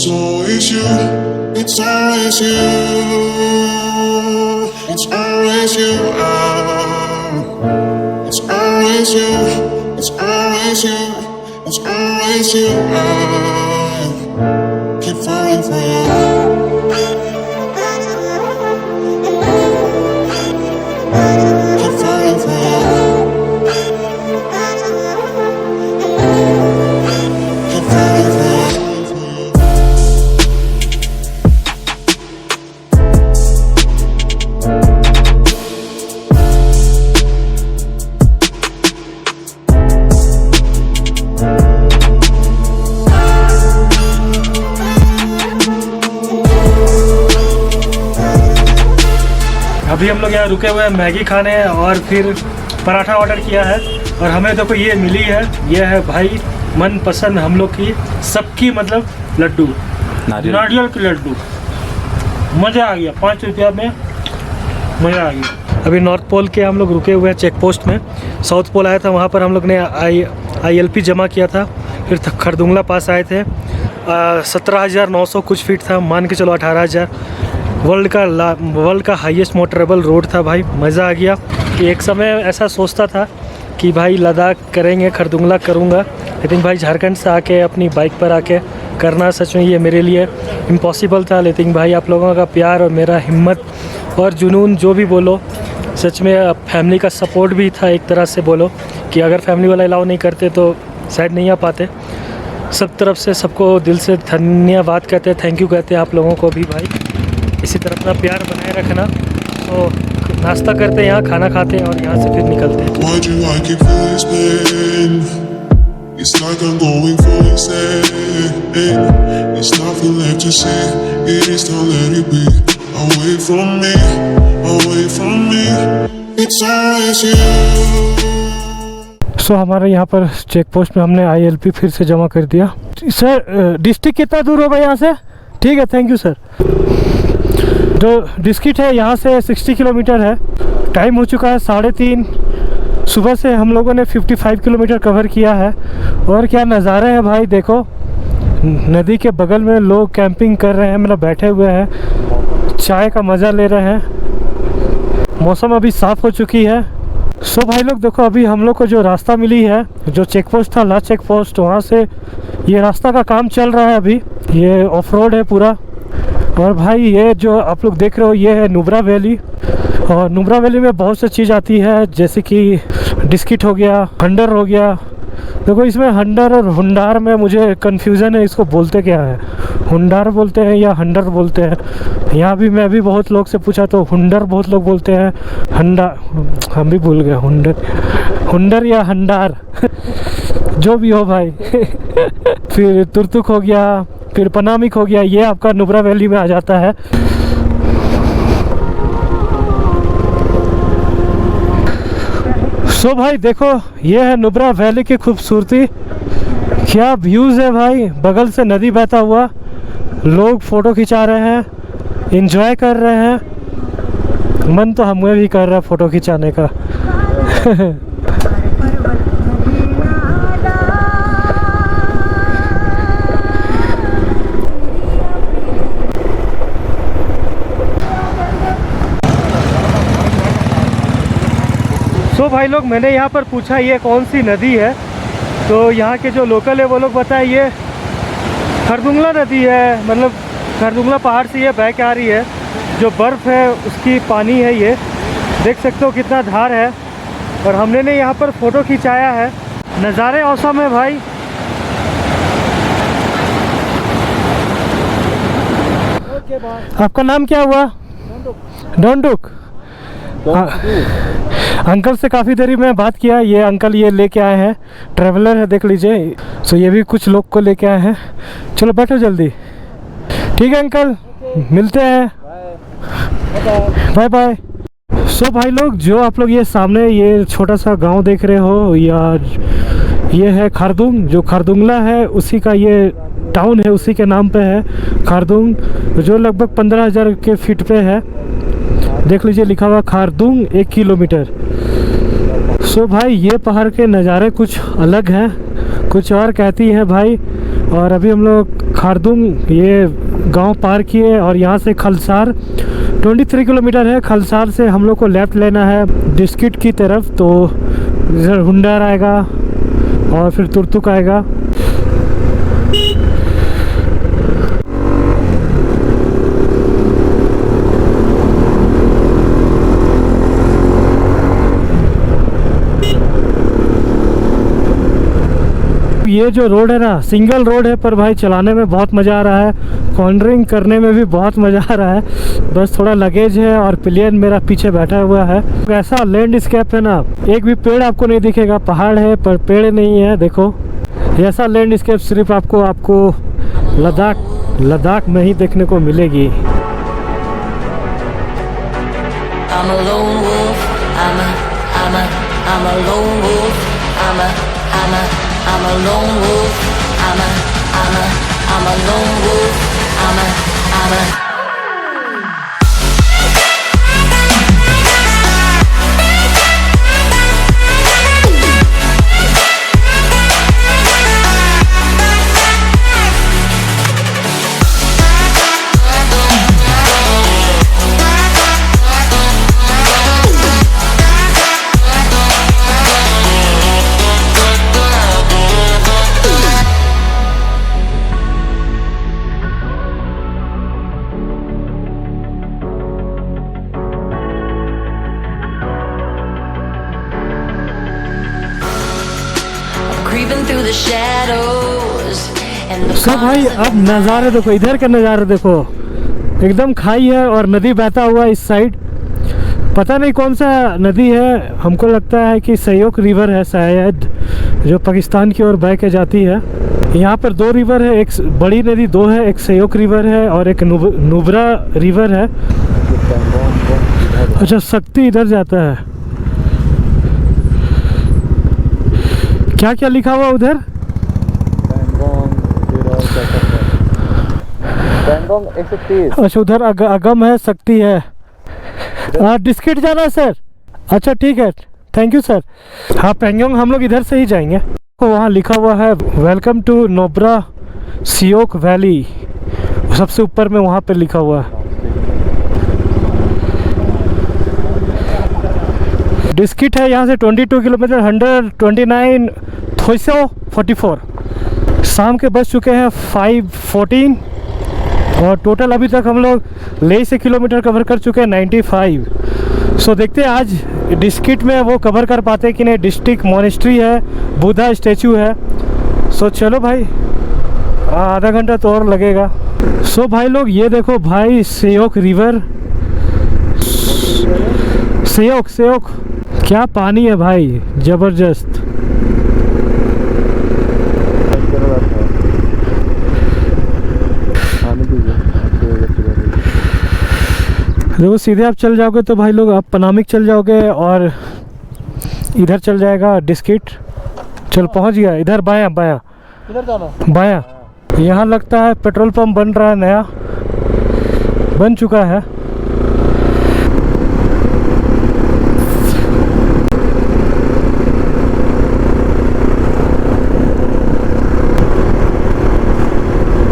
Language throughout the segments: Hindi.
It's always you, it's always you, it's always you, it's always you, it's always you, it's always you, keep falling for you. अभी हम लोग यहाँ रुके हुए हैं मैगी खाने और फिर पराठा ऑर्डर किया है और हमें देखो ये मिली है। ये है भाई मनपसंद हम लोग की सबकी मतलब लड्डू, नारियल के लड्डू। मज़ा आ गया, 5 रुपया में मज़ा आ गया। अभी नॉर्थ पोल के हम लोग रुके हुए हैं चेक पोस्ट में। साउथ पोल आया था, वहाँ पर हम लोग ने ILP जमा किया था। फिर खरदुंगला पास आए थे, 17,900 कुछ फीट था, मान के चलो 18,000। वर्ल्ड का हाईएस्ट मोटरेबल रोड था भाई। मज़ा आ गया कि एक समय ऐसा सोचता था कि भाई लद्दाख करेंगे, खरदुंगला करूँगा, लेकिन भाई झारखंड से आके अपनी बाइक पर आके करना सच में ये मेरे लिए इम्पॉसिबल था। लेकिन भाई आप लोगों का प्यार और मेरा हिम्मत और जुनून जो भी बोलो, सच में फैमिली का सपोर्ट भी था एक तरह से बोलो कि अगर फैमिली वाला अलाउ नहीं करते तो शायद नहीं आ पाते। सब तरफ से सबको दिल से धन्यवाद कहते हैं, थैंक यू कहते हैं आप लोगों को भी भाई। इसी तरह अपना प्यार बनाए रखना। तो नाश्ता करते हैं यहाँ, खाना खाते हैं और यहाँ से फिर निकलते हैं। हमारे यहाँ पर चेक पोस्ट में हमने ILP फिर से जमा कर दिया। सर डिस्ट्रिक्ट कितना दूर होगा यहाँ से? ठीक है, थैंक यू सर। जो डिस्ट्रिक्ट है यहाँ से 60 किलोमीटर है। टाइम हो चुका है 3:30। सुबह से हम लोगों ने 55 किलोमीटर कवर किया है। और क्या नज़ारे हैं भाई, देखो नदी के बगल में लोग कैंपिंग कर रहे हैं, मतलब बैठे हुए हैं, चाय का मज़ा ले रहे हैं। मौसम अभी साफ़ हो चुकी है। सो भाई लोग देखो, अभी हम लोग को जो रास्ता मिली है, जो चेक पोस्ट था लास्ट चेक पोस्ट, वहाँ से ये रास्ता का काम चल रहा है अभी। ये ऑफ रोड है पूरा। और भाई ये जो आप लोग देख रहे हो ये है नुब्रा वैली। और नुब्रा वैली में बहुत सी चीज़ आती है, जैसे कि डिस्किट हो गया, हंडर हो गया। देखो इसमें हंडर और हुंडार में मुझे कन्फ्यूज़न है, इसको बोलते क्या है, हुंडार बोलते हैं या हंडर बोलते हैं। यहाँ भी मैं भी बहुत लोग से पूछा तो हुंडर बहुत लोग बोलते हैं, हंडा हम भी भूल गए, हुंडर या हंडार जो भी हो भाई। फिर तुर्तुक हो गया, फिर पनामिक हो गया, ये आपका नुब्रा वैली में आ जाता है। सो भाई देखो ये है नुब्रा वैली की खूबसूरती। क्या व्यूज़ है भाई, बगल से नदी बहता हुआ, लोग फ़ोटो खिंचा रहे हैं, एंजॉय कर रहे हैं। मन तो हमें भी कर रहा है फ़ोटो खिंचाने का। तो भाई लोग मैंने यहाँ पर पूछा ये कौन सी नदी है, तो यहाँ के जो लोकल है वो लोग बताए ये खरदुंगला नदी है। मतलब खरदुंगला पहाड़ से ये बह के आ रही है, जो बर्फ़ है उसकी पानी है। ये देख सकते हो कितना धार है। और हमने ने यहाँ पर फ़ोटो खिंचाया है। नज़ारे औसम है भाई। आपका नाम क्या हुआ? डोंडुक। अंकल से काफ़ी देरी में बात किया। ये अंकल ये लेके आए हैं, ट्रैवलर है देख लीजिए। सो ये भी कुछ लोग को लेके आए हैं। चलो बैठो जल्दी। ठीक है अंकल, मिलते हैं, बाय बाय। सो भाई लोग जो आप लोग ये सामने ये छोटा सा गांव देख रहे हो, या ये है खारदुंग। जो खारदुंगला है उसी का ये टाउन है, उसी के नाम पे है खारदुंग, जो लगभग 15,000 के फीट पे है। देख लीजिए लिखा हुआ खारदुंग 1 किलोमीटर। सो भाई ये पहाड़ के नज़ारे कुछ अलग हैं। कुछ और कहती हैं भाई और अभी हम लोग खारदुंग ये गांव पार किए और यहाँ से खलसार 23 किलोमीटर है। खलसार से हम लोग को लेफ़्ट लेना है डिस्किट की तरफ, तो इधर हुंडार आएगा और फिर तुर्तुक आएगा। ये जो रोड है ना सिंगल रोड है, पर भाई चलाने में बहुत मज़ा आ रहा है, कॉर्नरिंग करने में भी बहुत मज़ा आ रहा है। बस थोड़ा लगेज है और पिलियन मेरा पीछे बैठा हुआ है। ऐसा लैंडस्केप है ना, एक भी पेड़ आपको नहीं दिखेगा, पहाड़ है पर पेड़ नहीं है। देखो ऐसा लैंडस्केप सिर्फ आपको लद्दाख में ही देखने को मिलेगी। I'm a lone wolf. I'm a lone wolf. I'm a lone wolf. I'm a lone wolf. I'm a creeping through the shadows and the सब भाई अब नज़ारे देखो, इधर के नज़ारे देखो, एकदम खाई है और नदी बहता हुआ इस साइड। पता नहीं कौन सा नदी है, हमको लगता है कि सयोक रिवर है शायद, जो पाकिस्तान की ओर बह के जाती है। यहाँ पर दो रिवर है, एक बड़ी नदी दो है, एक सयोक रिवर है और एक नुब्रा रिवर है। अच्छा शक्ति इधर जाता है, क्या क्या लिखा हुआ उधर? बैंगोंग 130। अच्छा उधर अगम है, शक्ति है। डिस्किट जाना है सर? अच्छा ठीक है, थैंक यू सर। हाँ पेंगोंग हम लोग इधर से ही जाएंगे। तो वहाँ लिखा हुआ है वेलकम टू नोब्रा सियोक वैली, सबसे ऊपर में वहाँ पे लिखा हुआ है। डिस्किट है यहाँ से 22 किलोमीटर, 129 344। शाम के बज चुके हैं 5:14 और टोटल अभी तक हम लोग ले से किलोमीटर कवर कर चुके हैं 95। सो देखते हैं आज डिस्किट में वो कवर कर पाते कि नहीं। डिस्ट्रिक्ट मोनेस्ट्री है, बुद्धा स्टैचू है। सो चलो भाई, आधा घंटा तो और लगेगा। सो भाई लोग ये देखो भाई, सयोक रिवर, सयोक क्या पानी है भाई, जबरदस्त। देखो सीधे आप चल जाओगे तो भाई लोग आप पनामिक चल जाओगे और इधर चल जाएगा डिस्किट। चल पहुंच गया इधर, बायां किधर जाना? बायां। यहाँ लगता है पेट्रोल पंप बन रहा है, नया बन चुका है।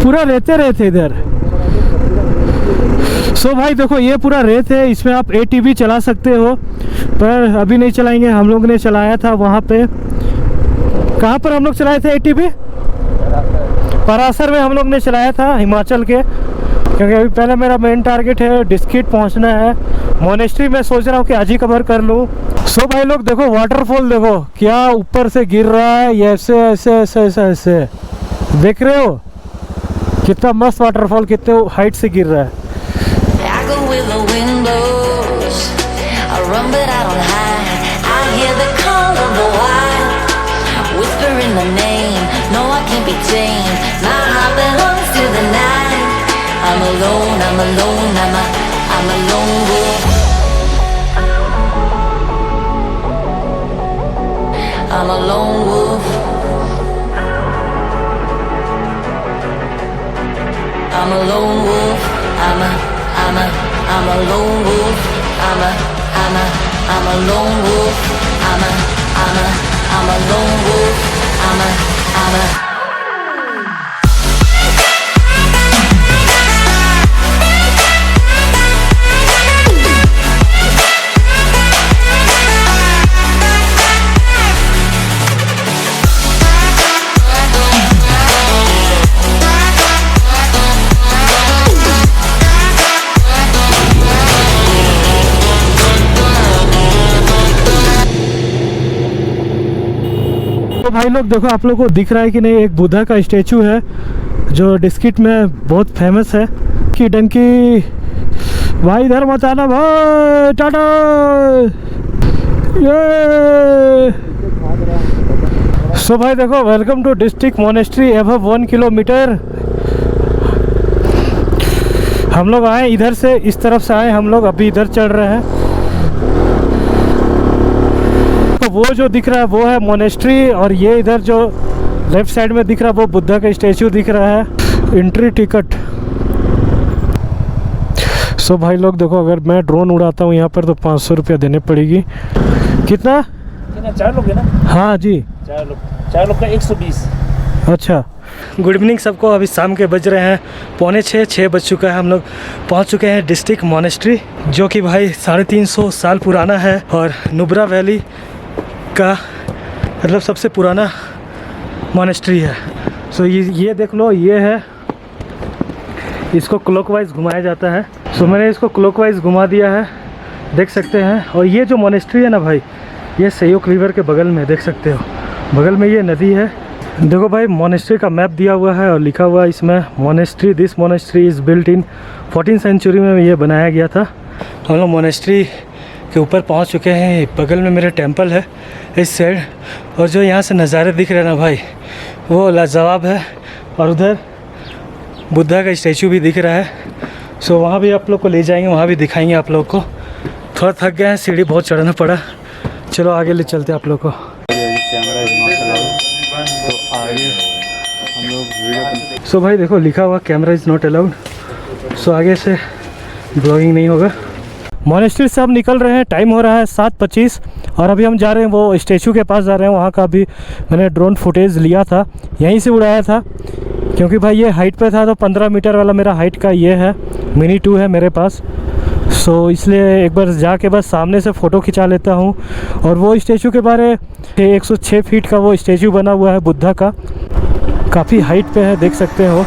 पूरा रेते रहते इधर। सो भाई देखो ये पूरा रेत है, इसमें आप ATV चला सकते हो, पर अभी नहीं चलाएंगे। हम लोग ने चलाया था वहाँ पे, कहाँ पर हम लोग चलाए थे ATV? परासर में हम लोग ने चलाया था, हिमाचल के। क्योंकि अभी पहले मेरा मेन टारगेट है डिस्किट पहुँचना है। मोनेस्ट्री में सोच रहा हूँ कि आज ही कवर कर लूँ। सो भाई लोग देखो वाटरफॉल देखो, क्या ऊपर से गिर रहा है, ये ऐसे ऐसे ऐसे ऐसे ऐसे, देख रहे हो कितना मस्त वाटरफॉल, कितने हाइट से गिर रहा है। I go where the wind blows. I run but I don't hide. I hear the call of the wild, whispering the name. No, I can't be tamed. My heart belongs to the night. I'm alone. I'm a lone wolf. I'm a lone wolf. I'm a lone wolf. I'm a lone wolf. I'm a lone wolf. I'm a lone wolf. I'm a भाई लोग देखो, आप लोग को दिख रहा है कि नहीं, एक बुद्धा का स्टैचू है जो डिस्किट में बहुत फेमस है कि डंकी। भाई इधर मत आना भाई, टाटा। ये सो भाई देखो, welcome to district monastery above 1 kilometre. हम लोग आए इधर से, इस तरफ से आए हम लोग, अभी इधर चल रहे हैं। तो वो जो दिख रहा है वो है मोनेस्ट्री, और ये इधर जो लेफ्ट साइड में दिख रहा है वो बुद्धा का स्टैचू दिख रहा है। Entry ticket. सो भाई लोग देखो, अगर मैं ड्रोन उड़ाता हूँ यहाँ पर तो 500 रुपया देने पड़ेगी। कितना? 4 लोग है ना? हाँ जी, 4 लोग का 120। अच्छा। गुड इवनिंग सबको। अभी शाम के बज रहे हैं 5:45 बज चुका है। हम लोग पहुंच चुके हैं डिस्ट्रिक्ट मोनेस्ट्री, जो कि भाई 350 साल पुराना है और नुब्रा वैली का मतलब सबसे पुराना मोनेस्ट्री है। सो ये देख लो, ये है, इसको क्लॉकवाइज घुमाया जाता है। सो मैंने इसको क्लॉकवाइज घुमा दिया है, देख सकते हैं। और ये जो मोनेस्ट्री है ना भाई, ये सयोक रिवर के बगल में, देख सकते हो, बगल में ये नदी है। देखो भाई, मोनेस्ट्री का मैप दिया हुआ है और लिखा हुआ है इसमें, monastery, this monastery is built in 14th century में ये बनाया गया था। हम लोग मोनेस्ट्री के ऊपर पहुंच चुके हैं। बगल में मेरे टेंपल है इस साइड, और जो यहाँ से नज़ारे दिख रहे हैं ना भाई, वो लाजवाब है। और उधर बुद्धा का स्टैचू भी दिख रहा है। सो वहाँ भी आप लोग को ले जाएंगे, वहाँ भी दिखाएंगे आप लोग को। थोड़ा थक गए हैं, सीढ़ी बहुत चढ़ना पड़ा। चलो आगे ले चलते हैं आप लोग को। सो भाई देखो, लिखा हुआ कैमरा इज़ नॉट अलाउड। सो आगे से ब्लॉगिंग नहीं होगा। मोनेस्ट्री से हम निकल रहे हैं, टाइम हो रहा है 7:25 और अभी हम जा रहे हैं वो स्टैचू के पास जा रहे हैं। वहाँ का भी मैंने ड्रोन फुटेज लिया था, यहीं से उड़ाया था, क्योंकि भाई ये हाइट पे था। तो 15 मीटर वाला मेरा हाइट का ये है, मिनी 2 है मेरे पास। सो इसलिए एक बार जाके बस सामने से फ़ोटो खिंचा लेता हूँ। और वो स्टैचू के बारे 106 फीट का वो स्टैचू बना हुआ है बुद्धा का, काफ़ी हाइट पे है, देख सकते हो।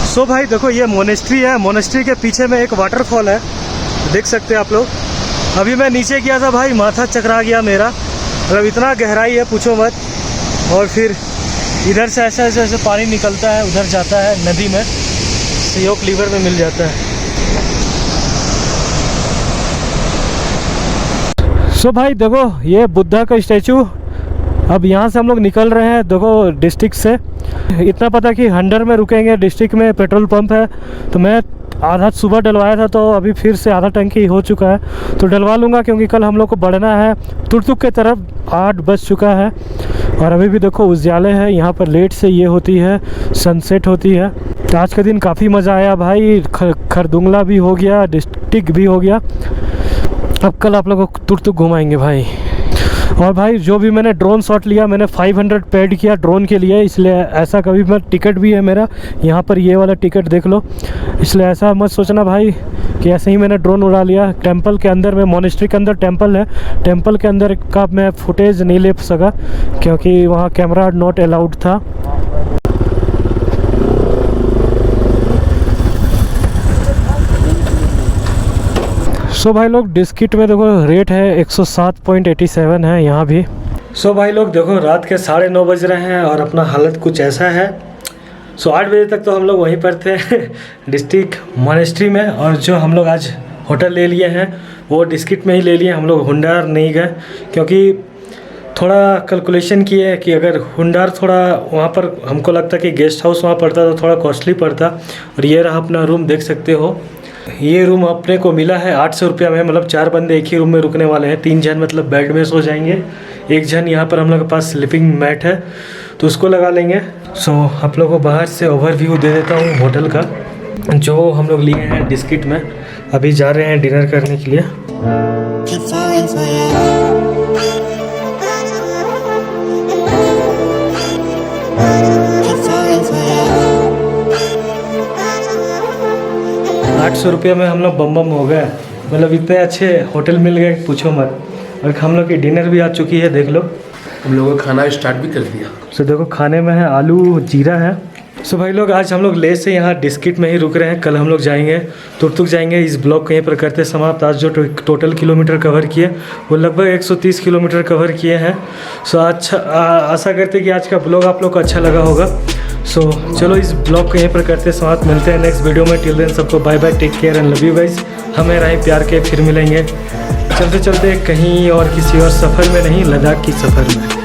सो भाई देखो, ये मोनेस्ट्री है। मोनेस्ट्री के पीछे में एक वाटरफॉल है, देख सकते हैं आप लोग। अभी मैं नीचे गया था भाई, माथा चकरा गया मेरा। मतलब इतना गहराई है पूछो मत। और फिर इधर से ऐसे ऐसे ऐसे पानी निकलता है, उधर जाता है नदी में, सियोक लीवर में मिल जाता है। सो भाई देखो ये बुद्धा का स्टैचू। अब यहाँ से हम लोग निकल रहे हैं देखो डिस्ट्रिक्ट से। इतना पता कि हंडर में रुकेंगे, डिस्ट्रिक्ट में पेट्रोल पंप है। तो मैं आधा सुबह डलवाया था, तो अभी फिर से आधा टंकी हो चुका है, तो डलवा लूँगा क्योंकि कल हम लोग को बढ़ना है तुर्तुक के तरफ। 8 बज चुका है और अभी भी देखो उज्याले है। यहाँ पर लेट से ये होती है, सनसेट होती है। तो आज का दिन काफ़ी मज़ा आया भाई। खरदुंगला भी हो गया, डिस्ट्रिक्ट भी हो गया। अब कल आप लोगों को तुर्तुक घुमाएंगे भाई। और भाई जो भी मैंने ड्रोन शॉट लिया, मैंने 500 पेड किया ड्रोन के लिए, इसलिए ऐसा कभी मैं टिकट भी है मेरा यहाँ पर, ये वाला टिकट देख लो। इसलिए ऐसा मत सोचना भाई कि ऐसे ही मैंने ड्रोन उड़ा लिया। टेंपल के अंदर में, मोनेस्ट्री के अंदर टेंपल है, टेंपल के अंदर का मैं फुटेज नहीं ले सका क्योंकि वहाँ कैमरा नॉट अलाउड था। सो भाई लोग डिस्किट में देखो रेट है 107.87 है यहाँ भी। सो भाई लोग देखो रात के 9:30 बज रहे हैं और अपना हालत कुछ ऐसा है। 8 बजे तक तो हम लोग वहीं पर थे डिस्ट्रिक्ट मोनेस्ट्री में। और जो हम लोग आज होटल ले लिए हैं वो डिस्किट में ही ले लिए। हम लोग हुंडार नहीं गए क्योंकि थोड़ा कैलकुलेशन किए कि अगर हुंडार थोड़ा वहाँ पर हमको लगता कि गेस्ट हाउस वहाँ पड़ता तो थोड़ा कॉस्टली पड़ता। और ये रहा अपना रूम, देख सकते हो। ये रूम अपने को मिला है 800 रुपया में। मतलब 4 बंदे एक ही रूम में रुकने वाले हैं। 3 जन मतलब बेड में सो जाएंगे। 1 जन यहाँ पर हम लोग के पास स्लीपिंग मैट है तो उसको लगा लेंगे। सो आप लोगों को बाहर से ओवरव्यू दे देता हूँ होटल का, जो हम लोग लिए हैं डिस्किट में। अभी जा रहे हैं डिनर करने के लिए। keep falling for you. Keep falling for you. 800 रुपये में हम लोग बम हो गए। मतलब इतने अच्छे होटल मिल गए पूछो मत। और हम लोग की डिनर भी आ चुकी है, देख लो। हम लोगों का खाना स्टार्ट भी कर दिया। सो देखो खाने में है आलू जीरा है। सो भाई लोग आज हम लोग ले से यहाँ डिस्किट में ही रुक रहे हैं। कल हम लोग जाएंगे तुर्तुक जाएंगे। इस ब्लॉग को यहीं पर करते समाप्त। आज जो टोटल किलोमीटर कवर किए वो लगभग 130 किलोमीटर कवर किए हैं। सो अच्छा आशा करते कि आज का ब्लॉग आप लोग को अच्छा लगा होगा। सो चलो इस ब्लॉग को यहीं पर करते समाप्त। मिलते हैं नेक्स्ट वीडियो में। टिल देन सबको bye bye, take care and love you guys. हमें रहे प्यार के, फिर मिलेंगे चलते चलते कहीं और किसी और सफ़र में नहीं, लद्दाख की सफ़र में।